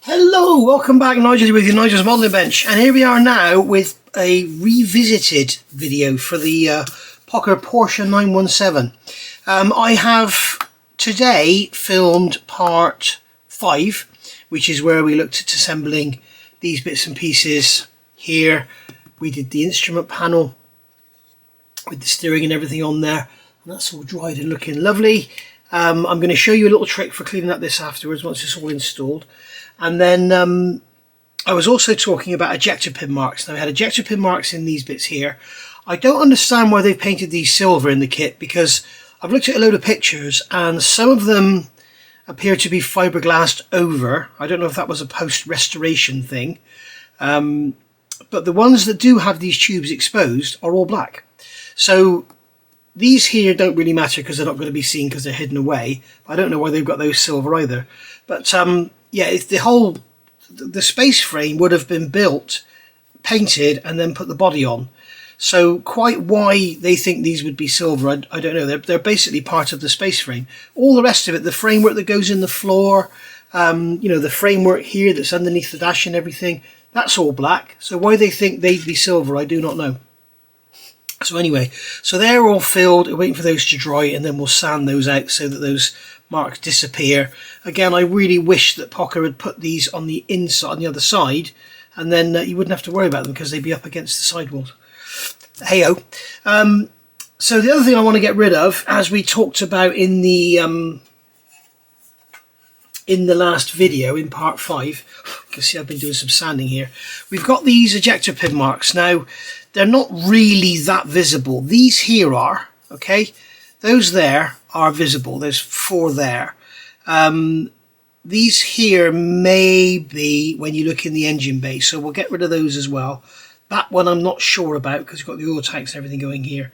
Hello, welcome back, Nigel with your Nigel's Modelling Bench, and here we are now with a revisited video for the Porsche 917. I have today filmed part 5, which is where we looked at assembling these bits and pieces here. We did the instrument panel with the steering and everything on there, and that's all dried and looking lovely. I'm going to show you a little trick for cleaning up this afterwards once it's all installed. And then I was also talking about ejector pin marks. Now, we had ejector pin marks in these bits here. I don't understand why they've painted these silver in the kit, because I've looked at a load of pictures and some of them appear to be fiberglassed over. I don't know if that was a post-restoration thing. But the ones that do have these tubes exposed are all black. So these here don't really matter because they're not going to be seen because they're hidden away. I don't know why they've got those silver either. But yeah, it's the space frame would have been built, painted, and then put the body on. So quite why they think these would be silver, I don't know. They're basically part of the space frame. All the rest of it, the framework that goes in the floor, you know, the framework here that's underneath the dash and everything, that's all black. So why they think they'd be silver, I do not know. So anyway, so they're all filled, waiting for those to dry, and then we'll sand those out so that those marks disappear. Again, I really wish that Pocher had put these on the inside, on the other side, and then you wouldn't have to worry about them because they'd be up against the sidewalls. Hey-o. So the other thing I want to get rid of, as we talked about in the last video, in part 5, you can see I've been doing some sanding here. We've got these ejector pin marks. Now, they're not really that visible. These here are, okay? Those there are visible. There's 4 there. These here may be when you look in the engine bay, so we'll get rid of those as well. That one I'm not sure about because you've got the oil tanks and everything going here.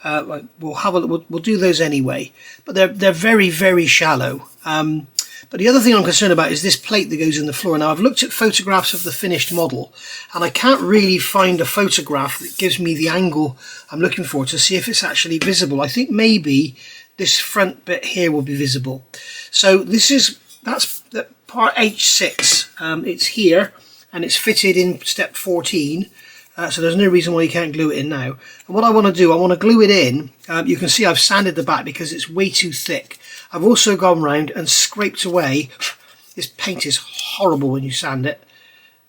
We'll do those anyway, but they're very, very shallow. But the other thing I'm concerned about is this plate that goes in the floor. Now, I've looked at photographs of the finished model, and I can't really find a photograph that gives me the angle I'm looking for to see if it's actually visible. I think maybe this front bit here will be visible. So that's the part H6. It's here, and it's fitted in step 14. So there's no reason why you can't glue it in now. And what I want to do, I want to glue it in. You can see I've sanded the back because it's way too thick. I've also gone round and scraped away. This paint is horrible when you sand it.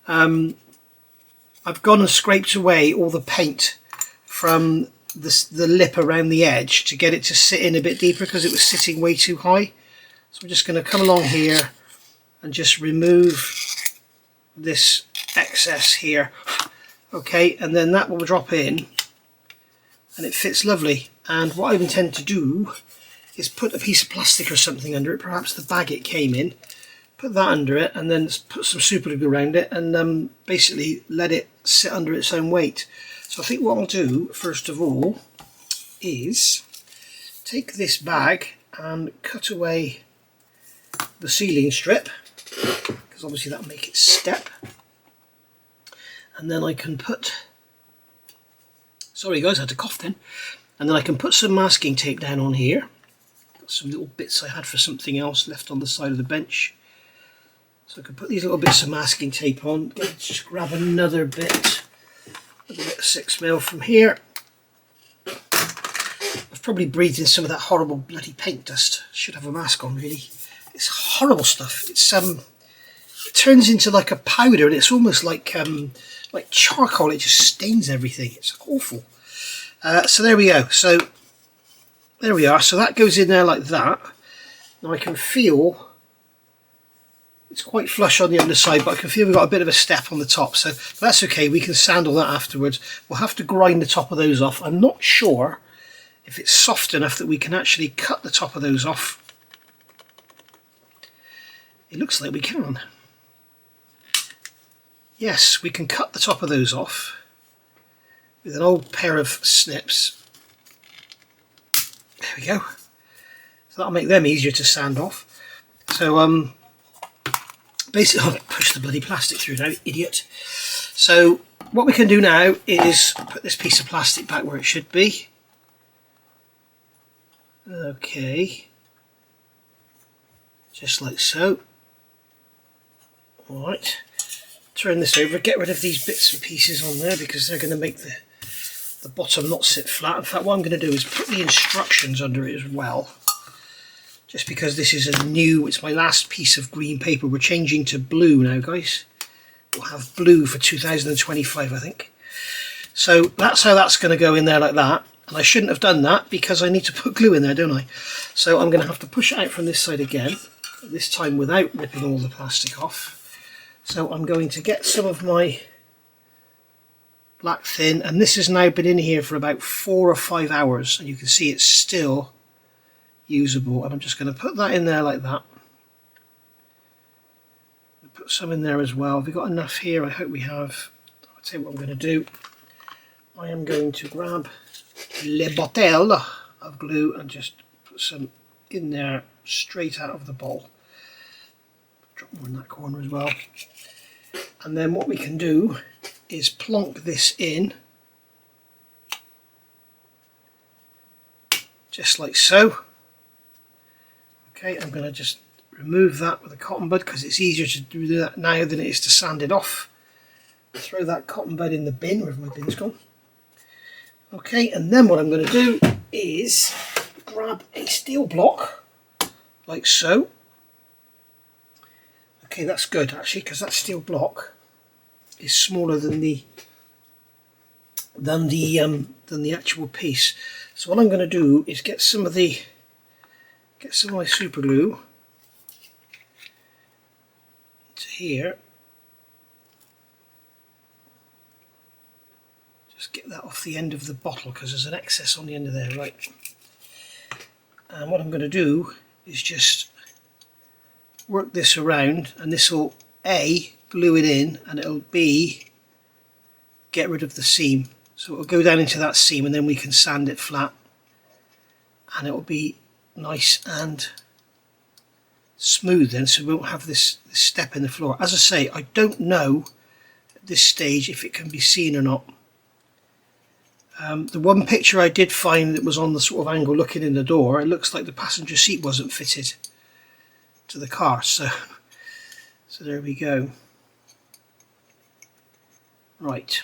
I've gone and scraped away all the paint from the lip around the edge to get it to sit in a bit deeper because it was sitting way too high. So I'm just going to come along here and just remove this excess here. Okay, and then that will drop in and it fits lovely. And what I intend to do is put a piece of plastic or something under it, perhaps the bag it came in, put that under it, and then put some super glue around it, and basically let it sit under its own weight. So I think what I'll do first of all is take this bag and cut away the sealing strip, because obviously that'll make it step. And then I can put, sorry guys, I had to cough then. And then I can put some masking tape down on here. Got some little bits I had for something else left on the side of the bench. So I can put these little bits of masking tape on. Just grab another bit of 6mm from here. I've probably breathed in some of that horrible bloody paint dust. Should have a mask on really. It's horrible stuff. It's it turns into like a powder, and it's almost like charcoal. It just stains everything. It's awful. So there we go. So there we are. So that goes in there like that. Now I can feel it's quite flush on the underside, but I can feel we've got a bit of a step on the top. So that's okay. We can sand all that afterwards. We'll have to grind the top of those off. I'm not sure if it's soft enough that we can actually cut the top of those off. It looks like we can. Yes, we can cut the top of those off with an old pair of snips. There we go. So that'll make them easier to sand off. So basically, I'll push the bloody plastic through now, idiot. So what we can do now is put this piece of plastic back where it should be. Okay. Just like so. Alright, turn this over, get rid of these bits and pieces on there because they're going to make the bottom not sit flat. In fact, what I'm going to do is put the instructions under it as well. Just because this is it's my last piece of green paper. We're changing to blue now, guys. We'll have blue for 2025, I think. So that's how that's going to go in there like that. And I shouldn't have done that because I need to put glue in there, don't I? So I'm going to have to push it out from this side again, this time without ripping all the plastic off. So I'm going to get some of my black thin, and this has now been in here for about 4 or 5 hours, and you can see it's still usable. And I'm just going to put that in there like that. Put some in there as well. Have we got enough here? I hope we have. I'll tell you what I'm going to do. I am going to grab le bottle of glue and just put some in there straight out of the bowl. Drop more in that corner as well. And then what we can do is plonk this in just like so. Okay, I'm going to just remove that with a cotton bud because it's easier to do that now than it is to sand it off. Throw that cotton bud in the bin, wherever my bin's gone. Okay, and then what I'm going to do is grab a steel block like so. Okay, that's good actually, because that steel block is smaller than the actual piece. So what I'm going to do is get some of my super glue to here. Just get that off the end of the bottle because there's an excess on the end of there, right? And what I'm going to do is just work this around, and this will A, glue it in, and it'll B, get rid of the seam. So it'll go down into that seam, and then we can sand it flat, and it will be nice and smooth then, so we won't have this step in the floor. As I say, I don't know at this stage if it can be seen or not. The one picture I did find that was on the sort of angle looking in the door, it looks like the passenger seat wasn't fitted to the car, so there we go. Right,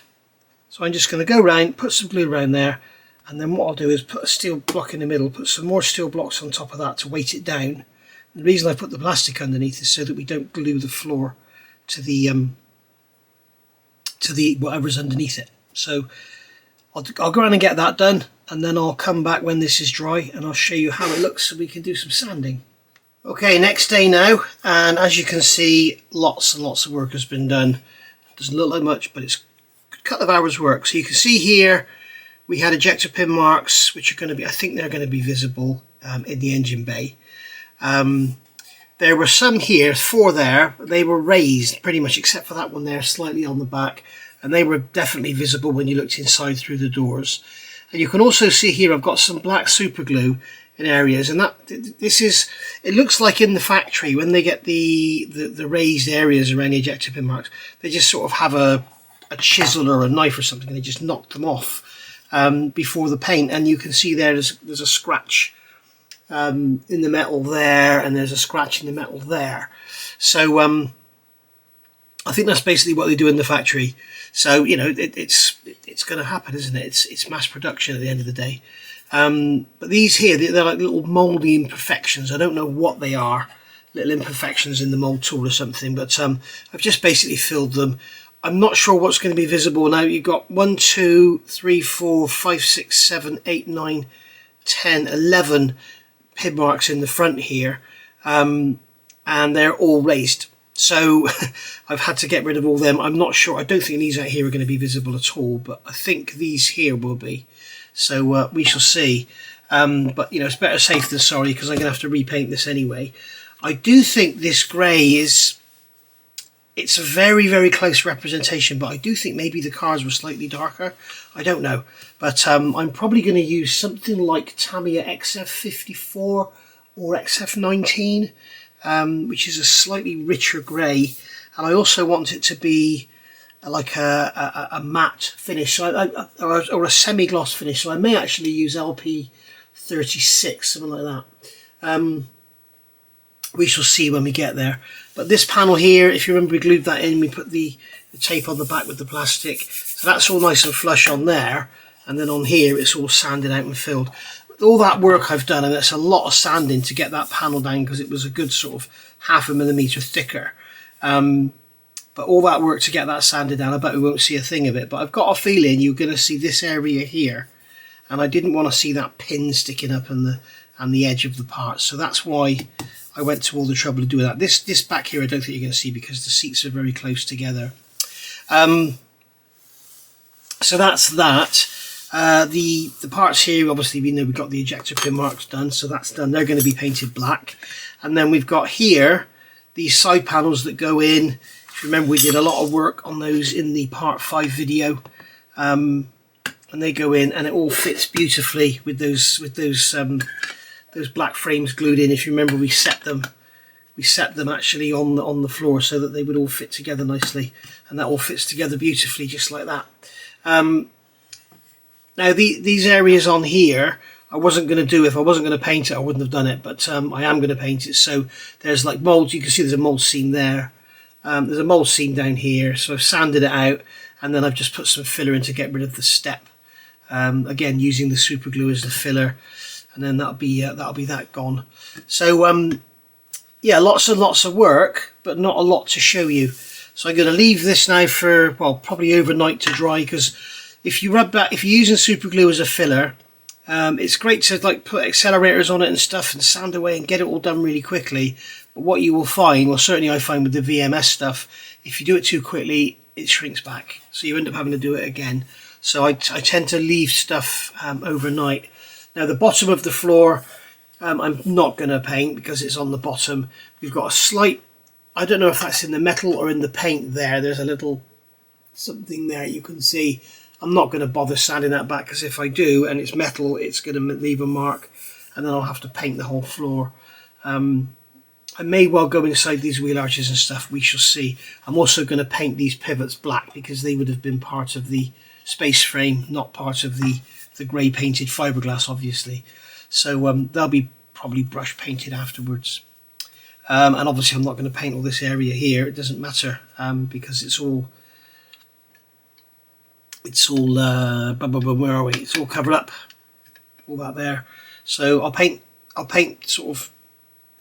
so I'm just going to go round, put some glue around there, and then what I'll do is put a steel block in the middle, put some more steel blocks on top of that to weight it down. And the reason I put the plastic underneath is so that we don't glue the floor to the whatever's underneath it. So I'll go around and get that done, and then I'll come back when this is dry and I'll show you how it looks so we can do some sanding. Okay, next day now, and as you can see, lots and lots of work has been done. Doesn't look like much, but it's a couple of hours work. So you can see here we had ejector pin marks, which are going to be, I think they're going to be visible in the engine bay. There were some here, 4 there, they were raised pretty much except for that one there slightly on the back, and they were definitely visible when you looked inside through the doors. And you can also see here I've got some black super glue in areas, and it looks like in the factory when they get the raised areas around the ejector pin marks, they just sort of have a chisel or a knife or something and they just knock them off before the paint. And you can see there's a scratch in the metal there, and there's a scratch in the metal there. So I think that's basically what they do in the factory. So you know it's going to happen, isn't it? It's mass production at the end of the day. But these here, they're like little mouldy imperfections. I don't know what they are, little imperfections in the mould tool or something, but I've just basically filled them. I'm not sure what's going to be visible now. You've got 1, 2, 3, 4, 5, 6, 7, 8, 9, 10, 11 pin marks in the front here, and they're all raised. So I've had to get rid of all them. I'm not sure. I don't think these out here are going to be visible at all, but I think these here will be. So we shall see. But you know, it's better safe than sorry because I'm going to have to repaint this anyway. I do think this grey it's a very, very close representation, but I do think maybe the cars were slightly darker. I don't know. But I'm probably going to use something like Tamiya XF54 or XF19, which is a slightly richer grey. And I also want it to be like a matte finish or a semi-gloss finish. So I may actually use LP36, something like that. We shall see when we get there. But this panel here, if you remember, we glued that in, we put the tape on the back with the plastic, so that's all nice and flush on there, and then on here it's all sanded out and filled. All that work I've done, and it's a lot of sanding to get that panel down because it was a good sort of 0.5 millimetre thicker. But all that work to get that sanded down, I bet we won't see a thing of it. But I've got a feeling you're going to see this area here, and I didn't want to see that pin sticking up and the edge of the part, so that's why I went to all the trouble of doing that. This back here I don't think you're going to see because the seats are very close together. So that's that. The parts here, obviously we know we've got the ejector pin marks done, so that's done. They're going to be painted black. And then we've got here these side panels that go in. If you remember, we did a lot of work on those in the part 5 video. And they go in and it all fits beautifully with those black frames glued in. If you remember, we set them actually on the floor so that they would all fit together nicely, and that all fits together beautifully just like that. Now these areas on here I wasn't going to do. If I wasn't going to paint it I wouldn't have done it, but I am going to paint it. So there's like mould, you can see there's a mould seam there, there's a mould seam down here, so I've sanded it out and then I've just put some filler in to get rid of the step, again using the super glue as the filler, and then that'll be that gone. So yeah, lots and lots of work, but not a lot to show you. So I'm going to leave this now for, well, probably overnight to dry, because if you're using super glue as a filler, it's great to like put accelerators on it and stuff and sand away and get it all done really quickly. But what you will find, well certainly I find with the VMS stuff, if you do it too quickly it shrinks back, so you end up having to do it again. So I tend to leave stuff overnight. Now the bottom of the floor, I'm not going to paint because it's on the bottom. We've got a slight, I don't know if that's in the metal or in the paint there, there's a little something there you can see. I'm not going to bother sanding that back because if I do and it's metal it's going to leave a mark and then I'll have to paint the whole floor. I may well go inside these wheel arches and stuff, we shall see. I'm also going to paint these pivots black because they would have been part of the space frame, not part of the grey painted fiberglass obviously. So they'll be probably brush painted afterwards. And obviously I'm not going to paint all this area here, it doesn't matter, because it's all where are we? It's all covered up, all that there. So I'll paint sort of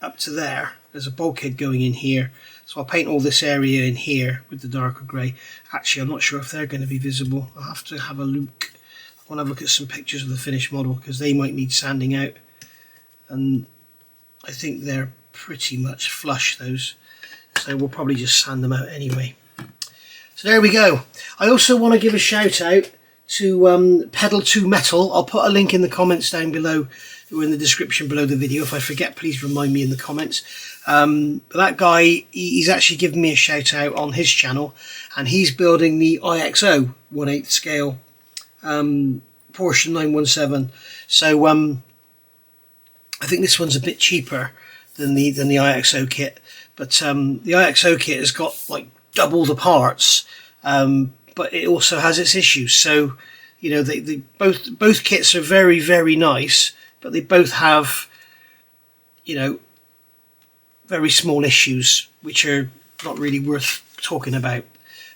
up to there. There's a bulkhead going in here, so I'll paint all this area in here with the darker grey. Actually, I'm not sure if they're going to be visible. I'll have to have a look. I want to look at some pictures of the finished model because they might need sanding out, and I think they're pretty much flush, those, so we'll probably just sand them out anyway. So there we go. I also want to give a shout out to Pedal 2 Metal. I'll put a link in the comments down below or in the description below the video. If I forget, please remind me in the comments. But that guy, he's actually given me a shout out on his channel, and he's building the IXO 1/8 scale Porsche 917. So I think this one's a bit cheaper than the IXO kit, but the IXO kit has got like double the parts, but it also has its issues. So you know, they both kits are very, very nice, but they both have, you know, very small issues which are not really worth talking about.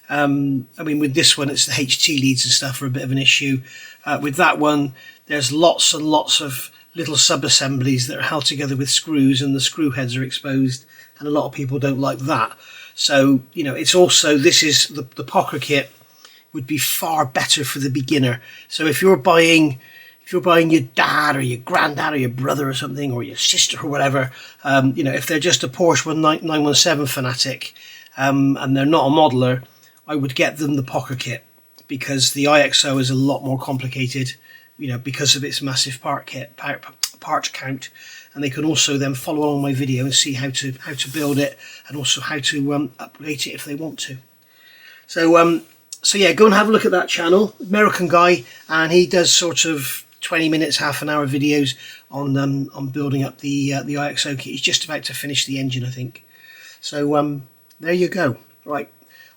I mean, with this one, it's the HT leads and stuff are a bit of an issue. With that one, there's lots and lots of little sub-assemblies that are held together with screws, and the screw heads are exposed, and a lot of people don't like that. So, you know, it's also, this is the Pocher kit would be far better for the beginner. So if you're buying your dad or your granddad or your brother or something, or your sister or whatever, you know, if they're just a Porsche 917 fanatic, and they're not a modeler, I would get them the Pocher kit, because the IXO is a lot more complicated, you know, because of its massive part count, and they can also then follow along my video and see how to build it, and also how to upgrade it if they want to. So yeah, go and have a look at that channel. American guy, and he does sort of 20 minutes, half an hour videos on building up the IXO kit. He's just about to finish the engine, I think. So there you go. Right,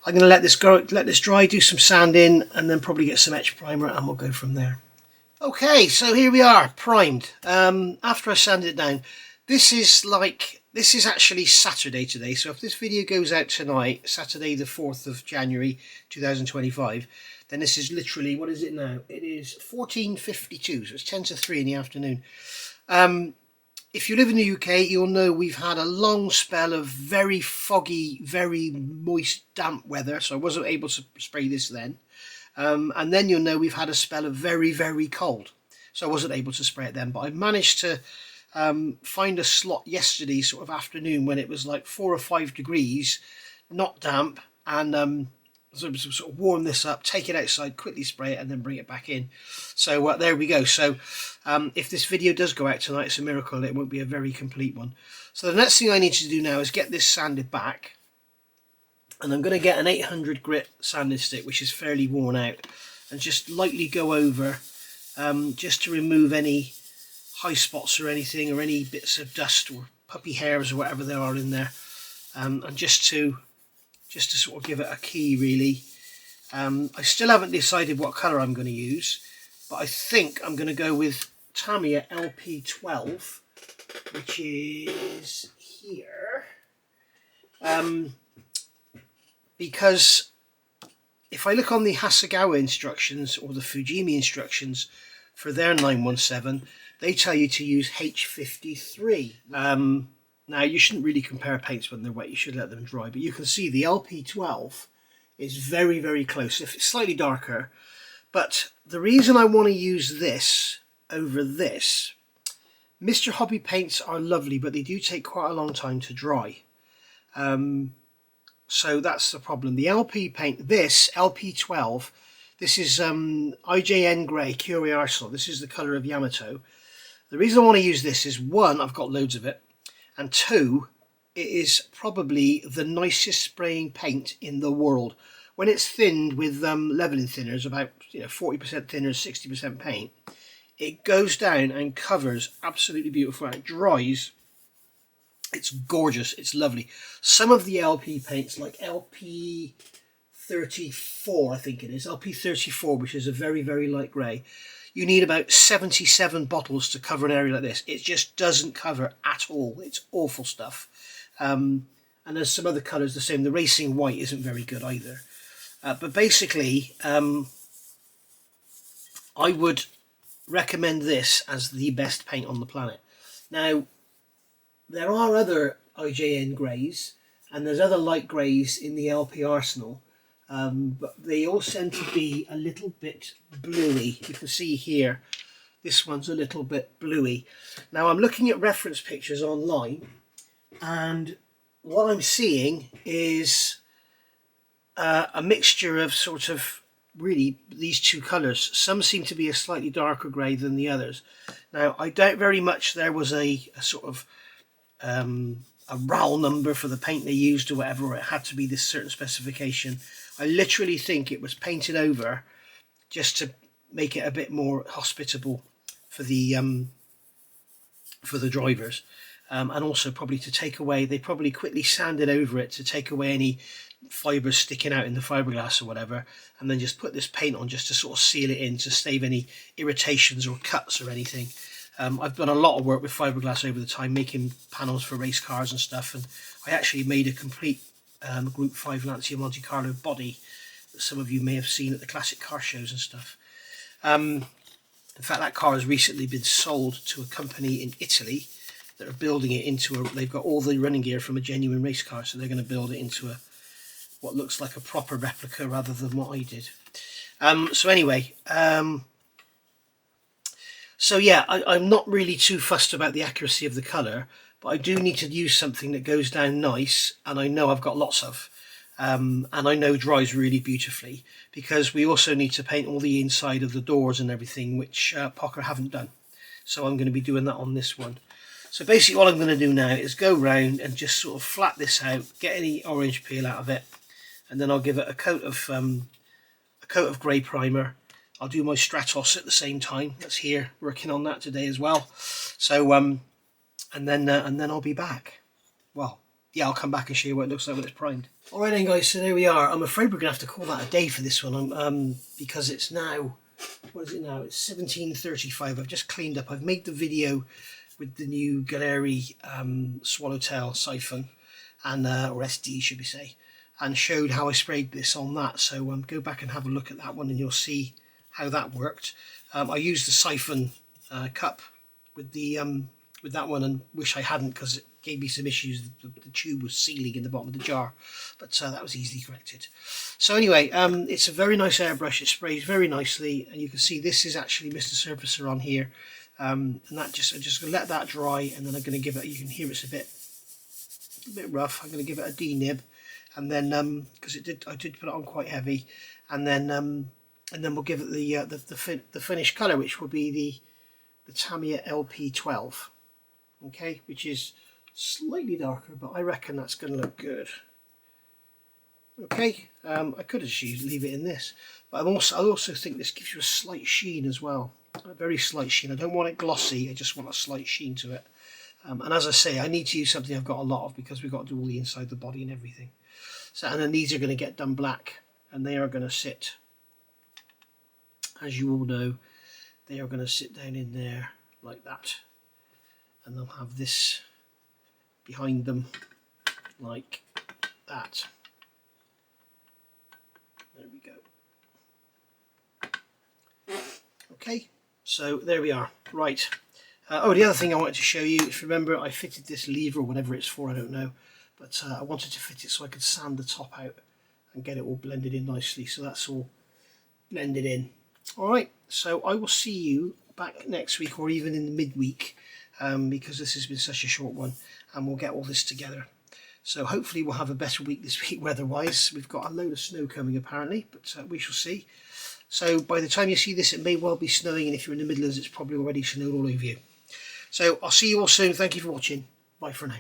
I'm going to let this dry, do some sanding, and then probably get some etch primer, and we'll go from there. Okay, so here we are, primed. After I sanded it down, this is like this is actually Saturday today, so if this video goes out tonight, Saturday the 4th of January 2025, then this is literally, what is it now? It is 14:52, so it's 10 to 3 in the afternoon. If you live in the UK, you'll know we've had a long spell of very foggy, very moist, damp weather, so I wasn't able to spray this then. And then you'll know we've had a spell of very, very cold, so I wasn't able to spray it then. But I managed to find a slot yesterday sort of afternoon when it was like 4 or 5 degrees, not damp, and sort of warm this up, take it outside, quickly spray it, and then bring it back in. So there we go. So if this video does go out tonight, it's a miracle. It won't be a very complete one. So the next thing I need to do now is get this sanded back, and I'm going to get an 800 grit sanding stick, which is fairly worn out, and just lightly go over just to remove any high spots or anything, or any bits of dust or puppy hairs or whatever there are in there, and just to sort of give it a key, really. I still haven't decided what colour I'm going to use, but I think I'm going to go with Tamiya LP12, which is here, because if I look on the Hasegawa instructions or the Fujimi instructions for their 917, they tell you to use H53. Now, you shouldn't really compare paints when they're wet, you should let them dry, but you can see the LP12 is very, very close. If it's slightly darker, but the reason I want to use this over this, Mr. Hobby paints are lovely, but they do take quite a long time to dry. So that's the problem. The LP paint, this LP12, this is IJN Grey, Curie Arsenal. This is the colour of Yamato. The reason I want to use this is, one, I've got loads of it, and two, it is probably the nicest spraying paint in the world. When it's thinned with leveling thinners, about 40% thinner, 60% paint, it goes down and covers absolutely beautiful. When it dries, it's gorgeous, it's lovely. Some of the LP paints, like LP34, I think it is, LP34, which is a very, very light grey, you need about 77 bottles to cover an area like this. It just doesn't cover at all. It's awful stuff. And there's some other colours the same. The Racing White isn't very good either. But basically, I would recommend this as the best paint on the planet. Now, there are other IJN greys, and there's other light greys in the LP Arsenal, but they all tend to be a little bit bluey. You can see here, this one's a little bit bluey. Now, I'm looking at reference pictures online, and what I'm seeing is a mixture of sort of really these two colours. Some seem to be a slightly darker grey than the others. Now, I doubt very much there was a sort of a RAL number for the paint they used or whatever, or it had to be this certain specification. I literally think it was painted over just to make it a bit more hospitable for the drivers, and also probably to take away, they probably quickly sanded over it to take away any fibres sticking out in the fiberglass or whatever, and then just put this paint on just to sort of seal it in to save any irritations or cuts or anything. I've done a lot of work with fiberglass over the time, making panels for race cars and stuff, and I actually made a complete Group 5 Lancia Monte Carlo body that some of you may have seen at the classic car shows and stuff. In fact, that car has recently been sold to a company in Italy that are building it into a, they've got all the running gear from a genuine race car, so they're going to build it into what looks like a proper replica rather than what I did. So anyway, so yeah, I'm not really too fussed about the accuracy of the colour, but I do need to use something that goes down nice, and I know I've got lots of, and I know dries really beautifully, because we also need to paint all the inside of the doors and everything, which Pocher haven't done. So I'm going to be doing that on this one. So basically what I'm going to do now is go round and just sort of flat this out, get any orange peel out of it, and then I'll give it a coat of grey primer. I'll do my Stratos at the same time. That's here, working on that today as well. So and then I'll be back. Well, yeah, I'll come back and show you what it looks like when it's primed. All right then, guys. So there we are. I'm afraid we're gonna have to call that a day for this one. Because it's now, what is it now? It's 17:35. I've just cleaned up. I've made the video with the new Galeri swallowtail siphon, and or SD should we say, and showed how I sprayed this on that. So go back and have a look at that one and you'll see how that worked. I used the siphon cup with that one, and wish I hadn't, because it gave me some issues. The tube was sealing in the bottom of the jar, but that was easily corrected. So anyway, it's a very nice airbrush. It sprays very nicely, and you can see this is actually Mr. Surfacer on here. And that I'm just going to let that dry, and then I'm going to give it, you can hear it's a bit rough. I'm going to give it a D-nib, and then because I did put it on quite heavy, and then we'll give it the finished colour, which will be the Tamiya LP12, okay, which is slightly darker, but I reckon that's going to look good. Okay, I could just leave it in this, but I also think this gives you a slight sheen as well, a very slight sheen. I don't want it glossy, I just want a slight sheen to it. And as I say, I need to use something I've got a lot of, because we've got to do all the inside the body and everything. So, and then these are going to get done black, and they are going to sit, as you all know, they are going to sit down in there like that, and they'll have this behind them like that. There we go. Okay, so there we are. Right. Oh, the other thing I wanted to show you is, remember I fitted this lever, or whatever it's for, I don't know, but I wanted to fit it so I could sand the top out and get it all blended in nicely. So that's all blended in. Alright, so I will see you back next week, or even in the midweek, because this has been such a short one, and we'll get all this together. So hopefully we'll have a better week this week weather-wise. We've got a load of snow coming apparently, but we shall see. So by the time you see this, it may well be snowing, and if you're in the Midlands, it's probably already snowed all over you. So I'll see you all soon. Thank you for watching. Bye for now.